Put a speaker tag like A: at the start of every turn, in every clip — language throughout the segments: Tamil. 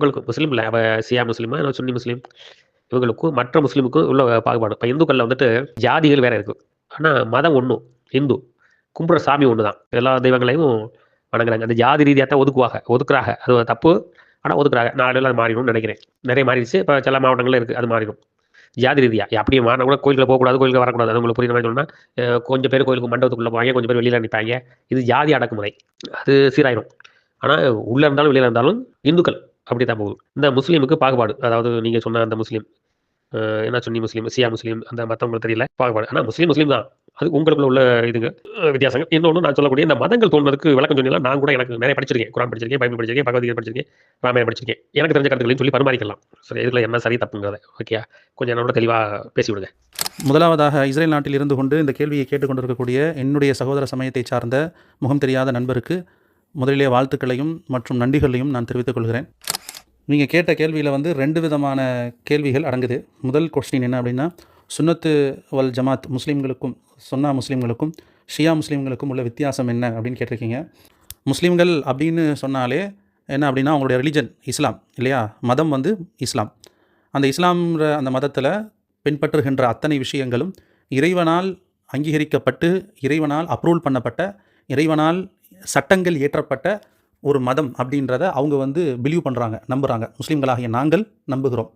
A: இவங்களுக்கும் முஸ்லீம் இல்ல, ஷியா முஸ்லீமா, சுன்னி முஸ்லீம் இவங்களுக்கும் மற்ற முஸ்லீமுக்கும் உள்ள பாகுபாடு. இப்ப இந்துக்கள்ல வந்துட்டு ஜாதிகள் வேற இருக்கு. ஆனா மதம் ஒண்ணும். இந்து. கும்புற சாமி ஒண்ணுதான். எல்லா தெய்வங்களையும் வணங்குறாங்க. அந்த ஜாதி ரீதியா தான் ஒதுக்குறாங்க. அது ஒரு தப்பு. ஆனா ஒதுக்குறாங்க. நாளடைவுல அது மாறிடும்னு நெனைக்கிறேன். நெறைய மாறிடுச்சு. இப்ப சில மாவட்டங்கள்ல இருக்கு. அது மாறிடும். ஜாதி ரீதியா. அப்படியே மாறினா கூட கோயிலுக்குள்ள போகக்கூடாது, கோயிலுக்கு வரக்கூடாது. அது உங்களுக்கு புரியுற மாரி சொல்லணும்னா, கொஞ்சம் பேர் கோயிலுக்கு மண்டபத்துக்குள்ள போவாய்ங்க, கொஞ்சம் பேர் வெளியில நிப்பாய்ங்க. இது ஜாதி அடக்குமுறை. அது சீராயிரும். ஆனா உள்ள இருந்தாலும், வெளியில இருந்தாலும் இந்துக்கள் அப்படித்தான் போகுது. இந்த முஸ்லீமுக்கு பாகுபாடு. அதாவது நீங்க சொன்ன அந்த முஸ்லீம். ஏன்னா சுன்னி முஸ்லீம், ஷியா முஸ்லீம் அந்த மத்தவங்களுக்கு தெரியல பாகுபாடு. ஆனா முஸ்லீம் தான். அது உங்களுக்குள்ள உள்ள இதுங்க வித்தியாசங்கள். இன்னொன்னு நான் சொல்லக்கூடிய இந்த மதங்கள் தோன்றதுக்கு விளக்கம் சொன்னீங்கன்னா, நான் கூட எனக்கு நிறைய படிச்சிருக்கேன். குர்ஆன் படிச்சிருக்கேன், பைபிள் படிச்சிருக்கேன், பகவத்கீதை படிச்சிருக்கேன், ராமாயணம் படிச்சிருக்கேன். எனக்கு தெரிஞ்ச கருத்துக்களையும் சொல்லி பரிமாறிக்கலாம். சரி, இதுல என்ன சரி தப்புங்கிறத. ஓகேயா? கொஞ்சம் என்னோட தெளிவா பேசி விடுங்க.
B: முதலாவதாக இஸ்ரேல் நாட்டில் இருந்து கொண்டு இந்த கேள்வியை கேட்டுக்கொண்டிருக்கக்கூடிய என்னுடைய சகோதர சமயத்தை சார்ந்த முகம் தெரியாத நண்பருக்கு முதலிலே வாழ்த்துக்களையும் மற்றும் நன்றிகளையும் நான் தெரிவித்துக் கொள்கிறேன். நீங்கள் கேட்ட கேள்வியில் வந்து 2 விதமான கேள்விகள் அடங்குது. முதல் கொஸ்டின் என்ன அப்படின்னா, சுன்னத்து வல் ஜமாத் முஸ்லீம்களுக்கும் சுன்னா முஸ்லீம்களுக்கும் ஷியா முஸ்லீம்களுக்கும் உள்ள வித்தியாசம் என்ன அப்படின்னு கேட்டிருக்கீங்க. முஸ்லீம்கள் அப்படின்னு சொன்னாலே என்ன அப்படின்னா, அவங்களுடைய ரிலிஜன் இஸ்லாம் இல்லையா? மதம் வந்து இஸ்லாம். அந்த இஸ்லாம்ன்ற அந்த மதத்தில் பின்பற்றுகின்ற அத்தனை விஷயங்களும் இறைவனால் அங்கீகரிக்கப்பட்டு, இறைவனால் அப்ரூவல் பண்ணப்பட்ட, இறைவனால் சட்டங்கள் இயற்றப்பட்ட ஒரு மதம் அப்படின்றத அவங்க வந்து பிலீவ் பண்ணுறாங்க, நம்புகிறாங்க. முஸ்லீம்களாகிய நாங்கள் நம்புகிறோம்.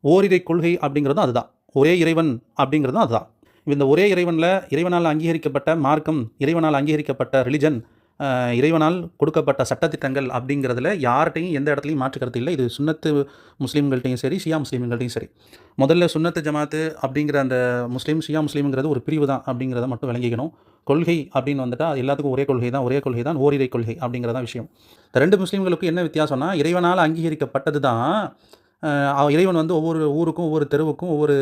B: ஓரிரை கொள்கை அப்படிங்கிறதும் அதுதான். ஒரே இறைவன் அப்படிங்கிறதும் அதுதான். இந்த ஒரே இறைவனில் இறைவனால் அங்கீகரிக்கப்பட்ட மார்க்கம், இறைவனால் அங்கீகரிக்கப்பட்ட ரிலிஜன், இறைவனால் கொடுக்கப்பட்ட சட்டத்திட்டங்கள் அப்படிங்கிறதுல யார்கிட்டையும் எந்த இடத்துலையும் மாற்று கருத்து இல்லை. இது சுன்னத்து முஸ்லீம்கள்ட்டையும் சரி, ஷியா முஸ்லீம்கள்ட்டையும் சரி. முதல்ல சுன்னத்து ஜமாத்து அப்படிங்கிற அந்த முஸ்லீம் ஷியா முஸ்லீம்ங்கிறது ஒரு பிரிவு தான் அப்படிங்கிறத மட்டும் விளங்கிக்கணும். கொள்கை அப்படின்னு வந்துட்டால் அது எல்லாத்துக்கும் ஒரே கொள்கை தான் ஓரிரை கொள்கை அப்படிங்கிறதான் விஷயம். இந்த 2 முஸ்லீம்களுக்கும் என்ன வித்தியாசம்னா, இறைவனால் அங்கீகரிக்கப்பட்டது தான். இறைவன் வந்து ஒவ்வொரு ஊருக்கும், ஒவ்வொரு தெருவுக்கும், ஒவ்வொரு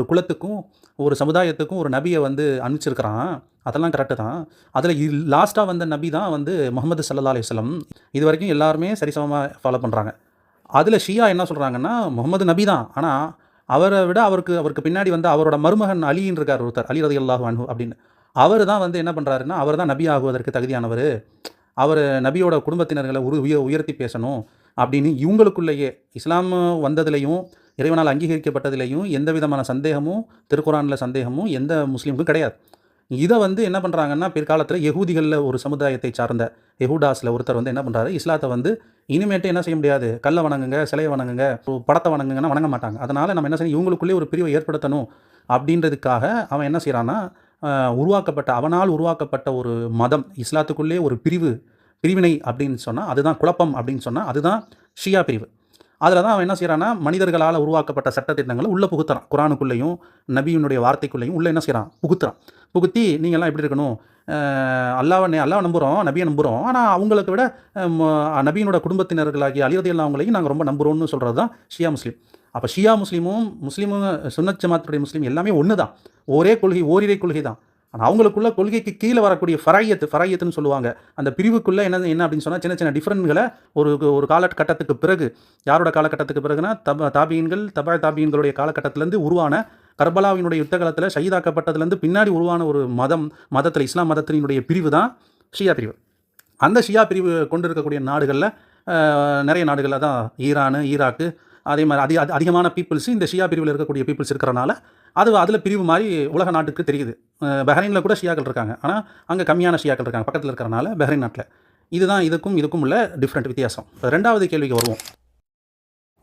B: குலத்துக்கும், ஒவ்வொரு சமுதாயத்துக்கும் ஒரு நபியை வந்து அனுப்பிச்சிருக்கிறான். அதெல்லாம் கரெக்டு தான். அதில் லாஸ்ட்டாக வந்த நபி தான் வந்து முஹம்மது ஸல்லல்லாஹு அலைஹி வஸல்லம். இது வரைக்கும் எல்லாருமே சரிசமமாக ஃபாலோ பண்ணுறாங்க. அதில் ஷியா என்ன சொல்கிறாங்கன்னா, முகமது நபி தான், ஆனால் அவரை விட அவருக்கு பின்னாடி வந்து அவரோட மருமகன் அலின்னு இருக்கார் ஒருத்தர், அலி ரலியல்லாஹு அன்ஹு அப்படின்னு. அவர் தான் வந்து என்ன பண்ணுறாருன்னா, அவர் தான் நபி ஆகுவதற்கு தகுதியானவர், அவர் நபியோட குடும்பத்தினர்களை உயர்த்தி பேசணும் அப்படின்னு இவங்களுக்குள்ளேயே இஸ்லாம் வந்ததுலேயும் இறைவனால் அங்கீகரிக்கப்பட்டதுலேயும் எந்த விதமான சந்தேகமும், திருக்குரானில் சந்தேகமும் எந்த முஸ்லீமுக்கும் கிடையாது. இதை வந்து என்ன பண்ணுறாங்கன்னா, பிற்காலத்தில் யகூதிகளில் ஒரு சமுதாயத்தை சார்ந்த யகூடாஸில் ஒருத்தர் வந்து என்ன பண்ணுறாரு, இஸ்லாத்தை வந்து இனிமேட்டு என்ன செய்ய முடியாது, கல்லை வணங்குங்க, சிலையை வணங்குங்க, படத்தை வணங்குங்கன்னா வணங்க மாட்டாங்க. அதனால் நம்ம என்ன செய்யணும், இவங்களுக்குள்ளே ஒரு பிரிவை ஏற்படுத்தணும் அப்படின்றதுக்காக அவன் என்ன செய்கிறான்னா, அவனால் உருவாக்கப்பட்ட ஒரு மதம், இஸ்லாத்துக்குள்ளே ஒரு பிரிவினை அப்படின்னு சொன்னால் அதுதான் குழப்பம், அப்படின்னு சொன்னால் அதுதான் ஷியா பிரிவு. அதில் தான் அவன் என்ன செய்கிறான்னா, மனிதர்களால் உருவாக்கப்பட்ட சட்டத்திட்டங்களை உள்ளே புகுத்துறான். குரானுக்குள்ளேயும் நபியினுடைய வார்த்தைக்குள்ளேயும் உள்ளே என்ன செய்கிறான், புகுத்தி நீங்கள்லாம் எப்படி இருக்கணும், அல்லாஹ் நம்புகிறோம், நபியை நம்புகிறோம், ஆனால் அவங்களுக்கு விட நபியினோட குடும்பத்தினர்களாகிய அலி ரலியல்லாஹு அவங்களையும் நாங்கள் ரொம்ப நம்புகிறோம்னு சொல்கிறது தான் ஷியா முஸ்லீம். அப்போ ஷியா முஸ்லீமும் சுன்னத் ஜமாத்துடைய முஸ்லீம் எல்லாமே ஒன்று தான். ஒரே கொள்கை, ஓரிரை கொள்கை தான். ஆனால் அவங்களுக்குள்ள கொள்கைக்கு கீழே வரக்கூடிய ஃபராயத்துன்னு சொல்லுவாங்க. அந்த பிரிவுக்குள்ளே என்ன அப்படின்னு சொன்னால், சின்ன சின்ன டிஃப்ரெண்ட்களை ஒரு காலகட்டத்துக்கு பிறகு, யாரோட காலகட்டத்துக்கு பிறகுனா தாபியன்களுடைய காலகட்டத்திலேருந்து உருவான, கர்பலாவினுடைய யுத்த காலத்தில் ஷஹீதாக்கப்பட்டதுலேருந்து பின்னாடி உருவான ஒரு மதத்தில் இஸ்லாம் மதத்தினுடைய பிரிவு தான் ஷியா பிரிவு. அந்த ஷியா பிரிவு கொண்டு இருக்கக்கூடிய நாடுகளில் நிறைய நாடுகளில் தான் ஈரானு, ஈராக்கு, அதே மாதிரி அதிகமான பீப்புள்ஸ் இந்த ஷியா பிரிவில் இருக்கக்கூடிய பீப்புள்ஸ் இருக்கிறனால அதில் பிரிவு மாதிரி உலக நாட்டுக்கு தெரியுது. பஹ்ரைனில் கூட ஷியாக்கள் இருக்காங்க, ஆனால் அங்கே கம்மியான ஷியாக்கள் இருக்காங்க பக்கத்தில் இருக்கிறனால பஹ்ரைன் நாட்டில். இதுதான் இதுக்கும் உள்ள டிஃப்ரெண்ட் வித்தியாசம். 2வது கேள்விக்கு வருவோம்.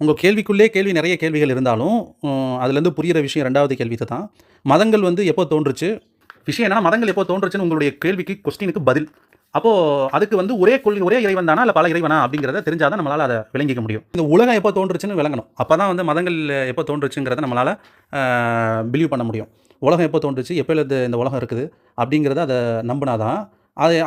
B: உங்கள் கேள்விக்குள்ளே நிறைய கேள்விகள் இருந்தாலும் அதுலேருந்து புரிகிற விஷயம் 2வது கேள்வி தான். மதங்கள் வந்து எப்போ தோன்றுச்சு, விஷயம் என்னன்னா, மதங்கள் எப்போ தோன்றுச்சுன்னு உங்களுடைய கேள்விக்கு கொஸ்டினுக்கு பதில். அப்போது அதுக்கு வந்து ஒரே இறைவன் தானா இல்லை பல இறைவனா அப்படிங்கிறத தெரிஞ்சால் தான் நம்மளால் அதை விளங்கிக்க முடியும். இந்த உலகம் எப்போ தோன்றுச்சுன்னு விளங்கணும். அப்போ தான் வந்து மதங்கள் எப்போ தோன்றுச்சுங்கிறத நம்மளால் பிலீவ் பண்ண முடியும். உலகம் எப்போ தோன்றுச்சு, எப்போலேருந்து இந்த உலகம் இருக்குது அப்படிங்கிறத அதை நம்பினாதான்,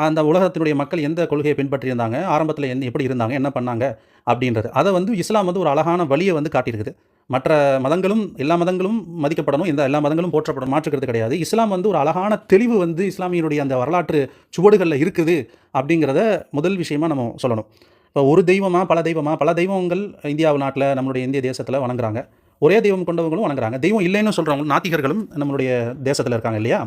B: அந்த உலகத்தினுடைய மக்கள் எந்த கொள்கையை பின்பற்றியிருந்தாங்க, ஆரம்பத்தில் எப்படி இருந்தாங்க, என்ன பண்ணாங்க அப்படின்றது. அதை வந்து இஸ்லாம் வந்து ஒரு அழகான வழியை வந்து காட்டியிருக்குது. மற்ற மதங்களும் எல்லா மதங்களும் மதிக்கப்படணும், எல்லா மதங்களும் போற்றப்படணும், மாற்றுக்கிறது கிடையாது. இஸ்லாம் வந்து ஒரு அழகான தெளிவு வந்து இஸ்லாமியனுடைய அந்த வரலாற்று சுவடுகளில் இருக்குது அப்படிங்கிறத முதல் விஷயமா நம்ம சொல்லணும். இப்போ ஒரு தெய்வமாக பல தெய்வங்கள் இந்தியாவு நாட்டில், நம்மளுடைய இந்திய தேசத்தில் வணங்குறாங்க. ஒரே தெய்வம் கொண்டவங்களும் வணங்குறாங்க. தெய்வம் இல்லைன்னு சொல்கிறவங்களும் நாத்திகர்களும் நம்மளுடைய தேசத்தில் இருக்காங்க இல்லையா?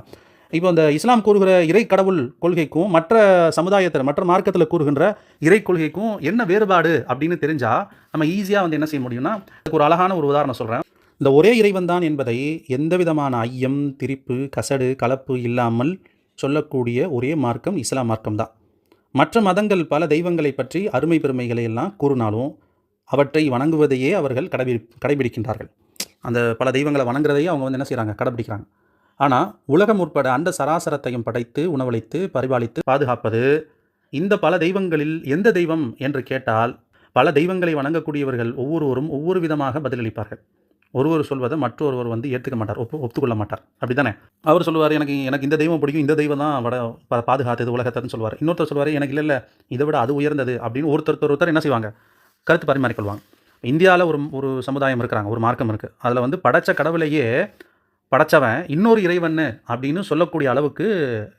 B: இப்போ இந்த இஸ்லாம் கூறுகிற இறை கடவுள் கொள்கைக்கும் மற்ற சமுதாயத்தில் மற்ற மார்க்கத்தில் கூறுகின்ற இறை கொள்கைக்கும் என்ன வேறுபாடு அப்படின்னு தெரிஞ்சால் நம்ம ஈஸியாக வந்து என்ன செய்ய முடியும்னா, அதுக்கு ஒரு அழகான ஒரு உதாரணம் சொல்கிறேன். இந்த ஒரே இறைவன் தான் என்பதை எந்த விதமான ஐயம், திரிப்பு, கசடு, கலப்பு இல்லாமல் சொல்லக்கூடிய ஒரே மார்க்கம் இஸ்லாம் மார்க்கம் தான். மற்ற மதங்கள் பல தெய்வங்களை பற்றி அருமை பெருமைகளை எல்லாம் கூறினாலும் அவற்றை வணங்குவதையே அவர்கள் கடைபிடிக்கின்றார்கள். அந்த பல தெய்வங்களை வணங்குறதையே அவங்க வந்து என்ன செய்கிறாங்க, கடைபிடிக்கிறாங்க. ஆனால் உலகம் உட்பட அந்த சராசரத்தையும் படைத்து உணவளித்து பரிபாலித்து பாதுகாப்பது இந்த பல தெய்வங்களில் எந்த தெய்வம் என்று கேட்டால் பல தெய்வங்களை வணங்கக்கூடியவர்கள் ஒவ்வொருவரும் ஒவ்வொரு விதமாக பதிலளிப்பார்கள். ஒருவர் சொல்வதை மற்றொருவர் வந்து ஏற்றுக்க மாட்டார், ஒப்புக்கொள்ள மாட்டார். அப்படி தானே? அவர் சொல்லுவார், எனக்கு இந்த தெய்வம் பிடிக்கும், இந்த தெய்வம் தான் பாதுகாத்தது உலகத்தைன்னு சொல்லுவார். இன்னொருத்தர் சொல்லுவார், எனக்கு இல்லை இதை விட அது உயர்ந்தது அப்படின்னு ஒருத்தர் என்ன செய்வாங்க, கருத்து பரிமாறிக்கொள்வாங்க. இந்தியாவில் ஒரு சமுதாயம் இருக்கிறாங்க, ஒரு மார்க்கம் இருக்குது. அதில் வந்து படைச்ச கடவுளையே படைச்சவன் இன்னொரு இறைவன் அப்படின்னு சொல்லக்கூடிய அளவுக்கு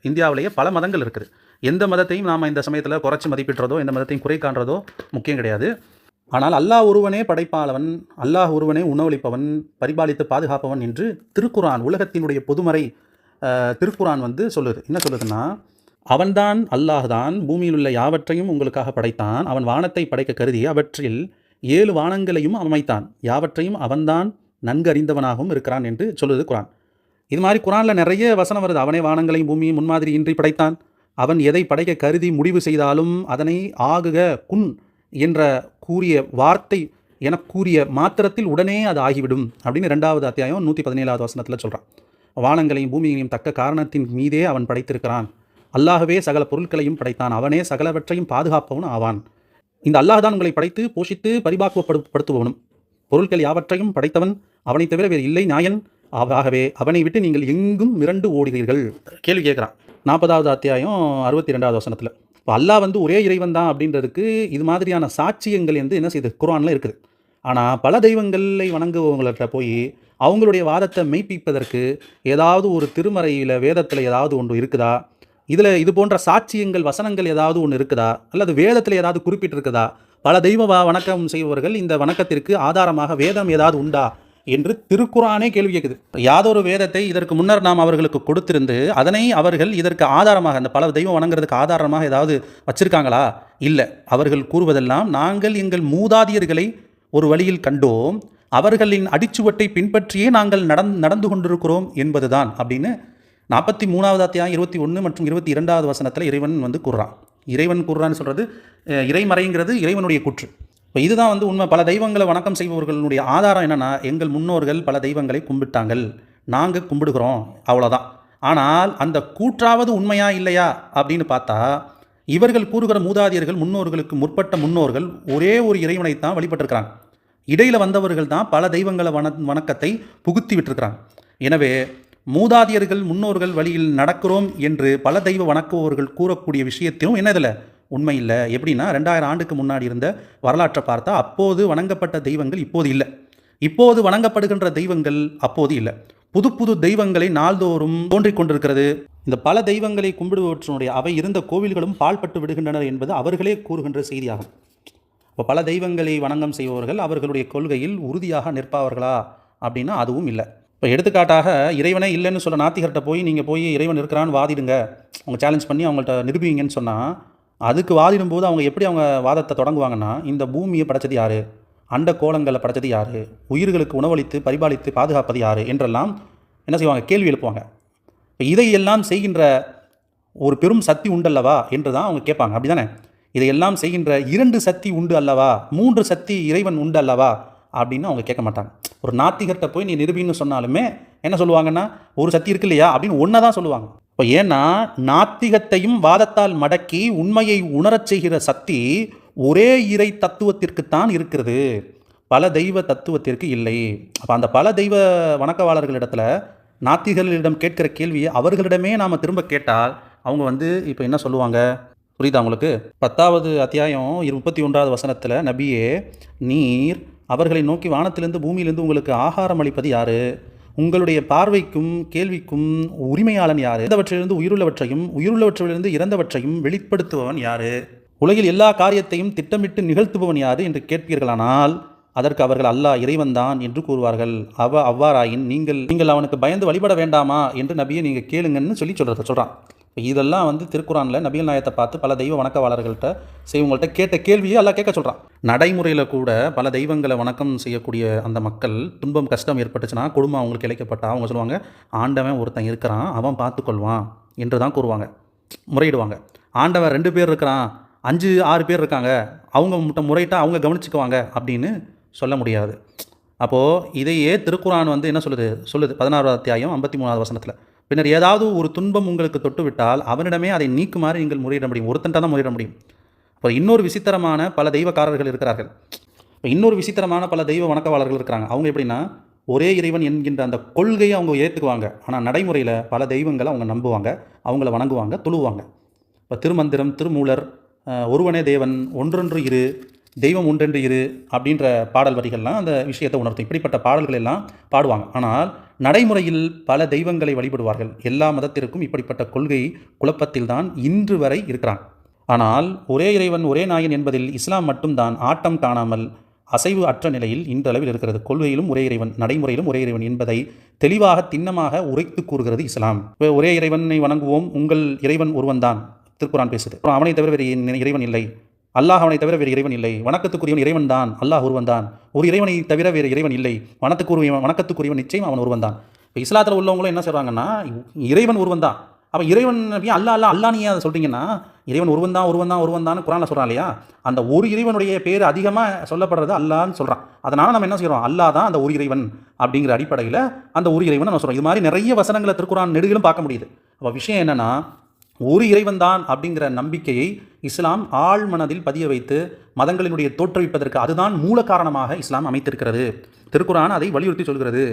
B: இந்தியாவிலேயே பல மதங்கள் இருக்குது. எந்த மதத்தையும் நாம் இந்த சமயத்தில் குறைச்சி மதிப்பிடுறதோ எந்த மதத்தையும் குறை காண்றதோ முக்கியம் கிடையாது. ஆனால் அல்லாஹ் ஒருவனே படைப்பாளவன், அல்லாஹ் ஒருவனே உணவளிப்பவன், பரிபாலித்து பாதுகாப்பவன் என்று திருக்குரான், உலகத்தினுடைய பொதுமறை திருக்குரான் வந்து சொல்லுது. என்ன சொல்லுதுன்னா, அவன்தான் அல்லாஹ் தான் பூமியில் உள்ள யாவற்றையும் உங்களுக்காக படைத்தான். அவன் வானத்தை படைக்க கருதி அவற்றில் 7 வானங்களையும் அமைத்தான். யாவற்றையும் அவன்தான் நன்கு அறிந்தவனாகவும் இருக்கிறான் என்று சொல்லுது குரான். இது மாதிரி குரானில் நிறைய வசனம் வருது. அவனே வானங்களையும் பூமியும் முன்மாதிரி இன்றி படைத்தான். அவன் எதை படைக்க கருதி முடிவு செய்தாலும் அதனை ஆகுக குன் என்ற கூறிய வார்த்தை என கூறிய மாத்திரத்தில் உடனே அது ஆகிவிடும் அப்படின்னு 2வது அத்தியாயம் 117வது வசனத்தில் சொல்கிறான். வானங்களையும் பூமியையும் தக்க காரணத்தின் மீதே அவன் படைத்திருக்கிறான். அல்லாஹ்வே சகல பொருட்களையும் படைத்தான். அவனே சகலவற்றையும் பாதுகாப்பவன் ஆவான். இந்த அல்லாஹ் தான் உங்களை படைத்து போஷித்து பரிபாக்குவப்படுத்துபவனும். பொருட்கள் யாவற்றையும் படைத்தவன் அவனை தவிர வேறு இல்லை நாயன். ஆகவே அவனை விட்டு நீங்கள் எங்கும் மிரண்டு ஓடுகிறீர்கள். கேள்வி கேட்குறான் 40வது அத்தியாயம் 62வது வசனத்தில். இப்போ அல்லாஹ் வந்து ஒரே இறைவன் தான் அப்படின்றதுக்கு இது மாதிரியான சாட்சியங்கள் வந்து என்ன செய்யுது, குர்ஆனில் இருக்குது. ஆனால் பல தெய்வங்களை வணங்குவவங்கள்ட்ட போய் அவங்களுடைய வாதத்தை மெய்ப்பிப்பதற்கு ஏதாவது ஒரு திருமறையில் வேதத்தில் ஏதாவது ஒன்று இருக்குதா, இதில் இது போன்ற சாட்சியங்கள் வசனங்கள் ஏதாவது ஒன்று இருக்குதா, அல்லது வேதத்தில் ஏதாவது குறிப்பிட்டிருக்குதா, பல தெய்வ வணக்கம் செய்பவர்கள் இந்த வணக்கத்திற்கு ஆதாரமாக வேதம் ஏதாவது உண்டா என்று திருக்குரானே கேள்வி கேட்குது. யாதொரு வேதத்தை இதற்கு முன்னர் நாம் அவர்களுக்கு கொடுத்திருந்து அதனை அவர்கள் இதற்கு ஆதாரமாக, அந்த பல தெய்வம் வணங்குறதுக்கு ஆதாரமாக ஏதாவது வச்சிருக்காங்களா? இல்லை. அவர்கள் கூறுவதெல்லாம் நாங்கள் எங்கள் மூதாதியர்களை ஒரு வழியில் கண்டோம், அவர்களின் அடிச்சுவட்டை பின்பற்றியே நாங்கள் நடந்து கொண்டிருக்கிறோம் என்பதுதான் அப்படின்னு 43வது அத்தியாயம் 21 மற்றும் 22வது வசனத்தில் இறைவன் வந்து கூறுறான். இறைவன் கூறுறான்னு சொல்கிறது இறைமறைங்கிறது இறைவனுடைய கூற்று. இப்போ இதுதான் வந்து உண்மை. பல தெய்வங்களை வணக்கம் செய்பவர்களுடைய ஆதாரம் என்னென்னா, எங்கள் முன்னோர்கள் பல தெய்வங்களை கும்பிட்டாங்கள், நாங்கள் கும்பிடுகிறோம், அவ்வளோதான். ஆனால் அந்த கூற்றாவது உண்மையா இல்லையா அப்படின்னு பார்த்தா, இவர்கள் கூறுகிற மூதாதியர்கள் முன்னோர்களுக்கு முற்பட்ட முன்னோர்கள் ஒரே ஒரு இறைவனைத்தான் வழிபட்டிருக்கிறாங்க. இடையில் வந்தவர்கள் தான் பல தெய்வங்களை வணக்கத்தை புகுத்தி விட்டுருக்கிறாங்க. எனவே மூதாதியர்கள் முன்னோர்கள் வழியில் நடக்கிறோம் என்று பல தெய்வ வணக்குபவர்கள் கூறக்கூடிய விஷயத்திலும் என்ன இதில் உண்மை இல்லை. எப்படின்னா 2000 ஆண்டுக்கு முன்னாடி இருந்த வரலாற்றை பார்த்தா அப்போது வணங்கப்பட்ட தெய்வங்கள் இப்போது இல்லை, இப்போது வணங்கப்படுகின்ற தெய்வங்கள் அப்போது இல்லை. புது புது தெய்வங்களை நாள்தோறும் தோன்றிக் கொண்டிருக்கிறது. இந்த பல தெய்வங்களை கும்பிடுவதனுடைய அவை இருந்த கோவில்களும் பாழ்பட்டு விடுகின்றனர் என்பது அவர்களே கூறுகின்ற செய்தியாகும். இப்போ பல தெய்வங்களை வணங்கம் செய்பவர்கள் அவர்களுடைய கொள்கையில் உறுதியாக நிற்பவர்களா அப்படின்னா அதுவும் இல்லை. இப்போ எடுத்துக்காட்டாக இறைவனே இல்லைன்னு சொல்ல நாத்திகர்கிட்ட போய் நீங்கள் போய் இறைவன் இருக்கிறான்னு வாதிடுங்க, அவங்க சேலஞ்ச் பண்ணி அவங்கள்ட்ட நிரூபிங்கன்னு சொன்னால், அதுக்கு வாதிடும்போது அவங்க எப்படி அவங்க வாதத்தை தொடங்குவாங்கன்னா, இந்த பூமியை படைச்சது யார், அண்ட கோலங்களை படைச்சது யார், உயிர்களுக்கு உணவளித்து பரிபாலித்து பாதுகாப்பது யார் என்றெல்லாம் என்ன செய்வாங்க, கேள்வி எழுப்புவாங்க. இப்போ இதையெல்லாம் செய்கின்ற ஒரு பெரும் சக்தி உண்டல்லவா என்று தான் அவங்க கேட்பாங்க. அப்படி தானே? இதையெல்லாம் செய்கின்ற 2 சக்தி உண்டு அல்லவா, 3 சக்தி இறைவன் உண்டு அல்லவா அப்படின்னு அவங்க கேட்க மாட்டாங்க. ஒரு நாத்திகர்கிட்ட போய் நீ நிரூபின்னு சொன்னாலுமே என்ன சொல்லுவாங்கன்னா, ஒரு சக்தி இருக்கு இல்லையா அப்படின்னு ஒன்றை தான் சொல்லுவாங்க. இப்போ ஏன்னா நாத்திகத்தையும் வாதத்தால் மடக்கி உண்மையை உணரச் செய்கிற சக்தி ஒரே இறை தத்துவத்திற்குத்தான் இருக்கிறது, பல தெய்வ தத்துவத்திற்கு இல்லை. அப்போ அந்த பல தெய்வ வணக்கவாளர்களிடத்தில் நாத்திகர்களிடம் கேட்கிற கேள்வியை அவர்களிடமே நாம் திரும்ப கேட்டால் அவங்க வந்து இப்போ என்ன சொல்லுவாங்க, புரியுதா உங்களுக்கு? 10வது அத்தியாயம் 31வது வசனத்தில், நபியே நீர் அவர்களை நோக்கி வானத்திலிருந்து பூமியிலிருந்து உங்களுக்கு ஆகாரம் அளிப்பது யார், உங்களுடைய பார்வைக்கும் கேள்விக்கும் உரிமையாளன் யார், இறந்தவற்றிலிருந்து உயிருள்ளவற்றையும் உயிருள்ளவற்றிலிருந்து இறந்தவற்றையும் வெளிப்படுத்துபவன் யார், உலகில் எல்லா காரியத்தையும் திட்டமிட்டு நிகழ்த்துபவன் யார் என்று கேட்பீர்களானால் அதற்கு அவர்கள் அல்லாஹ் இறைவன்தான் என்று கூறுவார்கள். அவ்வாறாயின் நீங்கள் அவனுக்கு பயந்து வழிபட வேண்டாமா என்று நபியை நீங்கள் கேளுங்கன்னு சொல்கிறான். இப்போ இதெல்லாம் வந்து திருக்குறானில் நபிகள் நாயகத்தை பார்த்து பல தெய்வ வணக்கவாளர்கள்ட்ட செய்வங்கள்ட்ட கேட்ட கேள்வியை அல்லாஹ் கேட்க சொல்கிறான். நடைமுறையில் கூட பல தெய்வங்களை வணக்கம் செய்யக்கூடிய அந்த மக்கள் துன்பம் கஷ்டம் ஏற்பட்டுச்சுன்னா, குடும்பம் அவங்களுக்கு இழைக்கப்பட்டா அவங்க சொல்லுவாங்க, ஆண்டவன் ஒருத்தன் இருக்கிறான், அவன் பார்த்துக்கொள்வான் என்று தான் கூறுவாங்க, முறையிடுவாங்க. ஆண்டவன் 2 பேர் இருக்கிறான், 5-6 பேர் இருக்காங்க, அவங்க மட்டும் முறையிட்டா அவங்க கவனிச்சுக்குவாங்க அப்படின்னு சொல்ல முடியாது. அப்போது இதையே திருக்குரான் வந்து என்ன சொல்லுது 16வது அத்தியாயம் 53வது வசனத்தில், பின்னர் ஏதாவது ஒரு துன்பம் உங்களுக்கு தொட்டு விட்டால் அவனிடமே அதை நீக்குமாறு நீங்கள் முறையிட முடியும். ஒருத்தன்ட்ட தான் முறையிட முடியும். இப்போ இன்னொரு விசித்திரமான பல தெய்வக்காரர்கள் இருக்கிறார்கள். இப்போ இன்னொரு விசித்திரமான பல தெய்வ வணக்கவாளர்கள் இருக்கிறாங்க. அவங்க எப்படின்னா, ஒரே இறைவன் என்கின்ற அந்த கொள்கையை அவங்க ஏற்றுக்குவாங்க. ஆனால் நடைமுறையில் பல தெய்வங்களை அவங்க நம்புவாங்க, அவங்கள வணங்குவாங்க, தொழுவாங்க. இப்போ திருமந்திரம், திருமூலர், ஒருவனே தேவன், ஒன்றொன்று இரு, தெய்வம் ஒன்றென்று இரு அப்படின்ற பாடல் வரிகள்லாம் அந்த விஷயத்தை உணர்த்தும். இப்படிப்பட்ட பாடல்கள் எல்லாம் பாடுவாங்க. ஆனால் நடைமுறையில் பல தெய்வங்களை வழிபடுவார்கள். எல்லா மதத்திற்கும் இப்படிப்பட்ட கொள்கை குழப்பத்தில்தான் இன்று வரை இருக்கிறான். ஆனால் ஒரே இறைவன் ஒரே நாயன் என்பதில் இஸ்லாம் மட்டும்தான் ஆட்டம் காணாமல் அசைவு அற்ற நிலையில் இன்றளவில் இருக்கிறது. கொள்கையிலும் ஒரே இறைவன், நடைமுறையிலும் ஒரே இறைவன் என்பதை தெளிவாக திண்ணமாக உரைத்து கூறுகிறது இஸ்லாம். ஒரே இறைவனை வணங்குவோம், உங்கள் இறைவன் ஒருவன்தான் திருக்குரான் பேசுது. அவனை தவிர வேறு இறைவன் இல்லை, அல்லாஹ் அவனை தவிர வேறு இறைவன் இல்லை, வணக்கத்துக்குரியவன் இறைவன் தான், அல்லாஹ் ஒருவன் தான், ஒரு இறைவனை தவிர வேறு இறைவன் இல்லை, வணக்கத்துக்குரியவன் நிச்சயம் அவன் ஒருவன் தான். இப்போ இஸ்லாத்தில் உள்ளவங்களும் என்ன சொல்கிறாங்கன்னா, இறைவன் ஒருவன் தான். அப்போ இறைவன் அல்லா நீ அதை சொல்கிறீங்கன்னா, இறைவன் ஒருவன் தான் குரானில் சொல்கிறான் இல்லையா? அந்த ஒரு இறைவனுடைய பேர் அதிகமாக சொல்லப்படுறது அல்லான்னு சொல்கிறான். அதனால் நம்ம என்ன செய்கிறோம், அல்லாஹ் தான் அந்த ஒரு இறைவன் அப்படிங்கிற அடிப்படையில் அந்த ஒரு இறைவன் நம்ம சொல்கிறோம். இது மாதிரி நிறைய வசனங்களை திருக்குரான் நெடுகிலும் பார்க்க முடியுது. அப்போ விஷயம் என்னென்னா, ஒரு இறைவன் தான் அப்படிங்கிற நம்பிக்கையை இஸ்லாம் ஆழ் மனதில் பதிய வைத்து மதங்களினுடைய தோற்றுவிப்பதற்கு அதுதான் மூல காரணமாக இஸ்லாம் அமைத்திருக்கிறது. திருக்குரான் அதை வலியுறுத்தி சொல்கிறது.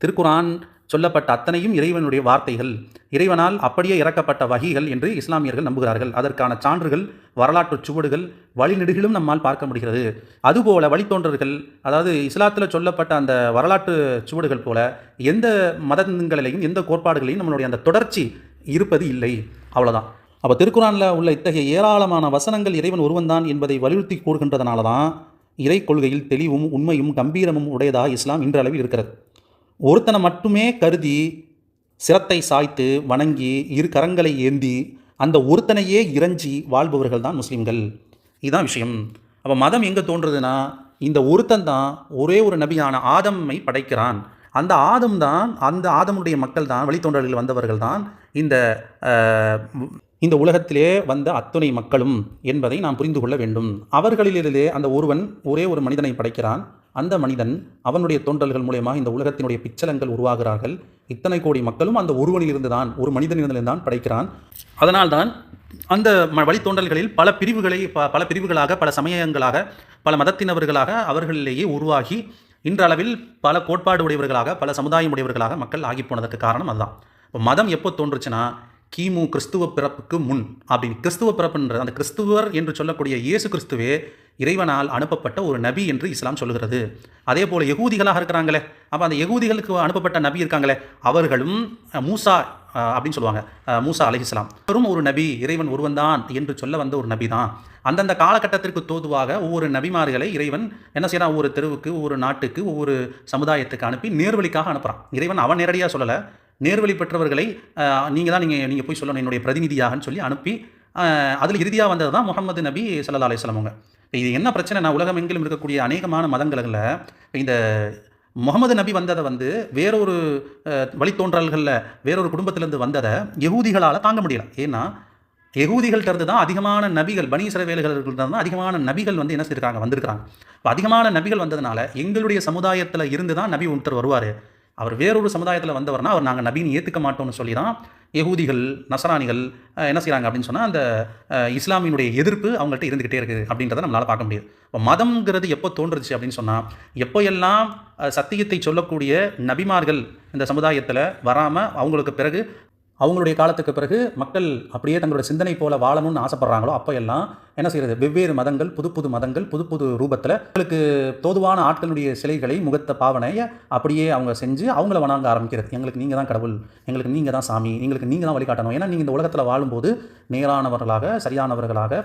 B: திருக்குரான் சொல்லப்பட்ட அத்தனையும் இறைவனுடைய வார்த்தைகள், இறைவனால் அப்படியே இறக்கப்பட்ட வஹீகள் என்று இஸ்லாமியர்கள் நம்புகிறார்கள். அதற்கான சான்றுகள், வரலாற்று சுவடுகள் வழிநெடுகிலும் நம்மால் பார்க்க முடிகிறது. அதுபோல வழித்தோன்றர்கள், அதாவது இஸ்லாத்தில் சொல்லப்பட்ட அந்த வரலாற்று சுவடுகள் போல எந்த மதங்களிலையும் எந்த கோட்பாடுகளையும் நம்மளுடைய அந்த தொடர்ச்சி இருப்பது இல்லை. அவ்வளோதான். அப்போ திருக்குரானில் உள்ள இத்தகைய ஏராளமான வசனங்கள் இறைவன் ஒருவன்தான் என்பதை வலியுறுத்தி கூறுகின்றதுனால தான் இறை கொள்கையில் தெளிவும் உண்மையும் கம்பீரமும் உடையதாக இஸ்லாம் இன்றளவில் இருக்கிறது. ஒருத்தனை மட்டுமே கருதி சிரத்தை சாய்த்து வணங்கி இரு கரங்களை ஏந்தி அந்த ஒருத்தனையே இறைஞ்சி வாழ்பவர்கள் தான் முஸ்லீம்கள். இதுதான் விஷயம். அப்போ மதம் எங்கே தோன்றுறதுன்னா, இந்த ஒருத்தன் தான் ஒரே ஒரு நபியான ஆதமை படைக்கிறான். அந்த ஆதம் தான், அந்த ஆதமுடைய மக்கள் தான், வழித்தோன்றல்கள் வந்தவர்கள் தான் இந்த உலகத்திலே வந்த அத்துணை மக்களும் என்பதை நாம் புரிந்து கொள்ள வேண்டும். அவர்களிலிருந்தே அந்த ஒருவன் ஒரே ஒரு மனிதனை படைக்கிறான். அந்த மனிதன் அவனுடைய தோன்றல்கள் மூலமாக இந்த உலகத்தினுடைய பிச்சலங்கள் உருவாகிறார்கள். இத்தனை கோடி மக்களும் அந்த ஒருவனிலிருந்து தான், ஒரு மனிதனிலிருந்து தான் படைக்கிறான். அதனால்தான் அந்த வழித்தோன்றல்களில் பல பிரிவுகளாக, பல சமயங்களாக, பல மதத்தினவர்களாக அவர்களிலேயே உருவாகி இன்றளவில் பல கோட்பாடு உடையவர்களாக, பல சமுதாயம் உடையவர்களாக மக்கள் ஆகி போனதற்கு காரணம் அதுதான். இப்போ மதம் எப்போ தோன்றுச்சுன்னா, கிமு கிறிஸ்துவ பிறப்புக்கு முன். அப்படின்னு கிறிஸ்துவ பிறப்புன்ற அந்த கிறிஸ்துவர் என்று சொல்லக்கூடிய இயேசு கிறிஸ்துவே இறைவனால் அனுப்பப்பட்ட ஒரு நபி என்று இஸ்லாம் சொல்லுகிறது. அதே போல் யகூதிகளாக இருக்கிறாங்களே, அப்போ அந்த யகூதிகளுக்கு அனுப்பப்பட்ட நபி இருக்காங்களே, அவர்களும் மூசா அப்படின்னு சொல்லுவாங்க, மூசா அலைஹிஸ்ஸலாம், அவரும் ஒரு நபி, இறைவன் ஒருவன் தான் என்று சொல்ல வந்த ஒரு நபி தான். அந்தந்த காலகட்டத்திற்கு தோதுவாக ஒவ்வொரு நபிமார்களை இறைவன் என்ன செய்யறான், ஒவ்வொரு தெருவுக்கு, ஒவ்வொரு நாட்டுக்கு, ஒவ்வொரு சமுதாயத்துக்கு அனுப்பி நேர்வழிக்காக அனுப்புகிறான். இறைவன் அவன் நேரடியாக சொல்லலை, நேர்வழி பெற்றவர்களை நீங்கள் போய் சொல்லணும் என்னுடைய பிரதிநிதியாகன்னு சொல்லி அனுப்பி, அதில் இறுதியாக வந்தது தான் முகமது நபி ஸல்லல்லாஹு அலைஹி வஸல்லம். அவங்க இது என்ன பிரச்சனைனா, உலகம் எங்கிலும் இருக்கக்கூடிய அநேகமான மதங்களில் இந்த முகமது நபி வந்ததை வேறொரு வழித்தோன்றல்களில் வேறொரு குடும்பத்திலேருந்து வந்ததை யகூதிகளால் தாங்க முடியல. ஏன்னா யகூதிகள்கிட்ட தான் அதிகமான நபிகள், பனி இஸ்ரவேலர்கள்ட்ட தான் அதிகமான நபிகள் என்ன செய்திருக்காங்க, வந்திருக்கிறாங்க. இப்போ அதிகமான நபிகள் வந்ததுனால எங்களுடைய சமுதாயத்தில் இருந்து தான் நபி ஒருத்தர் வருவார், அவர் வேறொரு சமுதாயத்தில் வந்தவர்னா அவர் நாங்கள் நபின்னு ஏற்றுக்க மாட்டோம்னு சொல்லி தான் யகூதிகள், நசரானிகள் என்ன செய்கிறாங்க அப்படின்னு சொன்னால், அந்த இஸ்லாமினுடைய எதிர்ப்பு அவங்கள்ட்ட இருந்துக்கிட்டே இருக்குது அப்படின்றத நம்மளால் பார்க்க முடியுது. இப்போ மதம்ங்கிறது எப்போ தோன்றுச்சு அப்படின்னு சொன்னால், எப்போ எல்லாம் சத்தியத்தை சொல்லக்கூடிய நபிமார்கள் இந்த சமுதாயத்தில் வராமல் அவங்களுக்கு பிறகு அவங்களுடைய காலத்துக்கு பிறகு மக்கள் அப்படியே தங்களோட சிந்தனை போல வாழணும்னு ஆசைப்படுறாங்களோ அப்போ எல்லாம் என்ன செய்கிறது, வெவ்வேறு மதங்கள் புது புது மதங்கள் புது புது ரூபத்தில் அவங்களுக்கு தோதுவான ஆட்களுடைய சிலைகளை முகத்த பாவனையை அப்படியே அவங்க செஞ்சு அவங்கள வணங்க ஆரம்பிக்கிறது. எங்களுக்கு நீங்கள் தான் கடவுள், எங்களுக்கு நீங்கள் தான் சாமி, எங்களுக்கு நீங்கள் தான் வழிகாட்டணும். ஏன்னா நீங்கள் இந்த உலகத்தில் வாழும்போது நேரானவர்களாக சரியானவர்களாக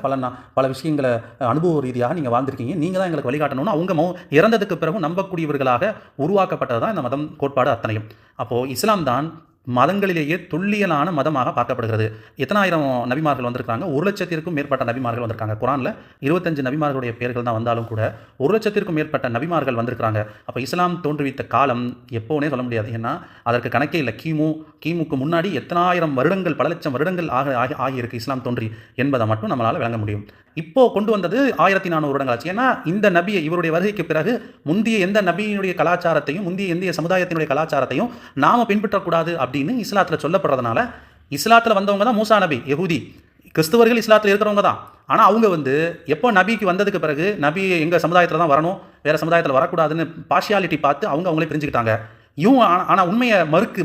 B: பல விஷயங்களை அனுபவ ரீதியாக நீங்கள் வாழ்ந்திருக்கீங்க, நீங்கள் தான் எங்களுக்கு வழிகாட்டணும்னு அவங்க இறந்ததுக்கு பிறகு நம்பக்கூடியவர்களாக உருவாக்கப்பட்டது தான் இந்த மதம் கோட்பாடு அத்தனையும். அப்போது இஸ்லாம் தான் மதங்களிலேயே துல்லியலான மதமாக பார்க்கப்படுகிறது. எத்தனாயிரம் நபிமார்கள் வந்திருக்காங்க? 1,00,000க்கும் மேற்பட்ட நபிமார்கள் வந்திருக்காங்க. குரானில் 25 நபிமார்களுடைய பெயர்கள் தான் வந்தாலும் கூட 1,00,000க்கும் மேற்பட்ட நபிமார்கள் வந்திருக்காங்க. அப்போ இஸ்லாம் தோன்றுவித்த காலம் எப்போனே சொல்ல முடியாது. ஏன்னா அதற்கு கணக்கே இல்லை. கிமுக்கு முன்னாடி எத்தனாயிரம் வருடங்கள், பல லட்சம் வருடங்கள் ஆகியிருக்கு இஸ்லாம் தோன்றி என்பதை மட்டும் நம்மளால் விளங்க முடியும். இப்போ கொண்டு வந்தது 1400 வருடங்கள் ஆச்சு. ஏன்னா இந்த நபியை, இவருடைய வருகைக்கு பிறகு முந்தைய எந்த நபியினுடைய கலாச்சாரத்தையும் முந்தைய எந்த சமுதாயத்தினுடைய கலாச்சாரத்தையும் நாம பின்பற்றக்கூடாது அப்படின்னு இஸ்லாத்தில் சொல்லப்படுறதுனால, இஸ்லாத்தில் வந்தவங்க தான் மூசா நபி, யஹூதி. கிறிஸ்தவர்கள் இஸ்லாத்தில் இருக்கிறவங்க தான். ஆனால் அவங்க எப்போ நபிக்கு வந்ததுக்கு பிறகு நபி எங்கள் சமுதாயத்தில் தான் வரணும், வேறு சமுதாயத்தில் வரக்கூடாதுன்னு பார்ஷியாலிட்டி பார்த்து அவங்களே பிரிஞ்சுக்கிட்டாங்க. ஆனால் உண்மையை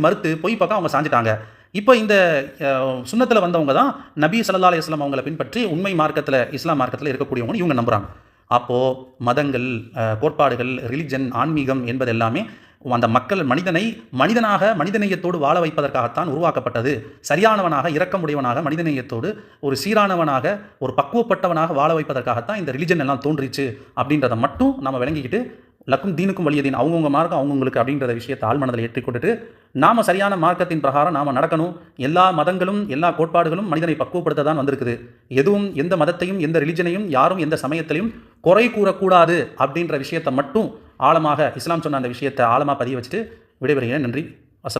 B: மறுத்து பொய் பக்கம் அவங்க சாஞ்சிட்டாங்க. இப்போ இந்த சுன்னத்தில் வந்தவங்க தான் நபி ஸல்லல்லாஹு அலைஹி வஸல்லம் அவங்களை பின்பற்றி உண்மை மார்க்கத்தில், இஸ்லாம் மார்க்கத்தில் இருக்கக்கூடியவங்க இவங்க நம்புகிறாங்க. அப்போது மதங்கள், கோட்பாடுகள், ரிலிஜன், ஆன்மீகம் என்பது எல்லாமே அந்த மக்கள் மனிதனாக மனிதநேயத்தோடு வாழ வைப்பதற்காகத்தான் உருவாக்கப்பட்டது. சரியானவனாக, இரக்கமுடையவனாக, மனிதநேயத்தோடு ஒரு சீரானவனாக, ஒரு பக்குவப்பட்டவனாக வாழ வைப்பதற்காகத்தான் இந்த ரிலிஜன் எல்லாம் தோன்றிச்சு அப்படின்றத மட்டும் நம்ம விளங்கிக்கிட்டு, லக்கும் தீனுக்கும் வலியதீன், அவங்கவுங்க மார்க்கம் அவங்களுக்கு அப்படின்றத விஷயத்தை ஆழ்மனதில் ஏற்றிக்கொண்டுட்டு நாம் சரியான மார்க்கத்தின் பிரகாரம் நாம் நடக்கணும். எல்லா மதங்களும் எல்லா கோட்பாடுகளும் மனிதனை பக்குவப்படுத்த தான் வந்திருக்குது. எதுவும் எந்த மதத்தையும் எந்த ரிலிஜனையும் யாரும் எந்த சமயத்திலையும் குறை கூறக்கூடாது அப்படின்ற விஷயத்தை மட்டும் ஆழமாக இஸ்லாம் சொன்ன அந்த விஷயத்தை ஆழமாக பதிய வச்சுட்டு விடைபெறுகிறேன். நன்றி.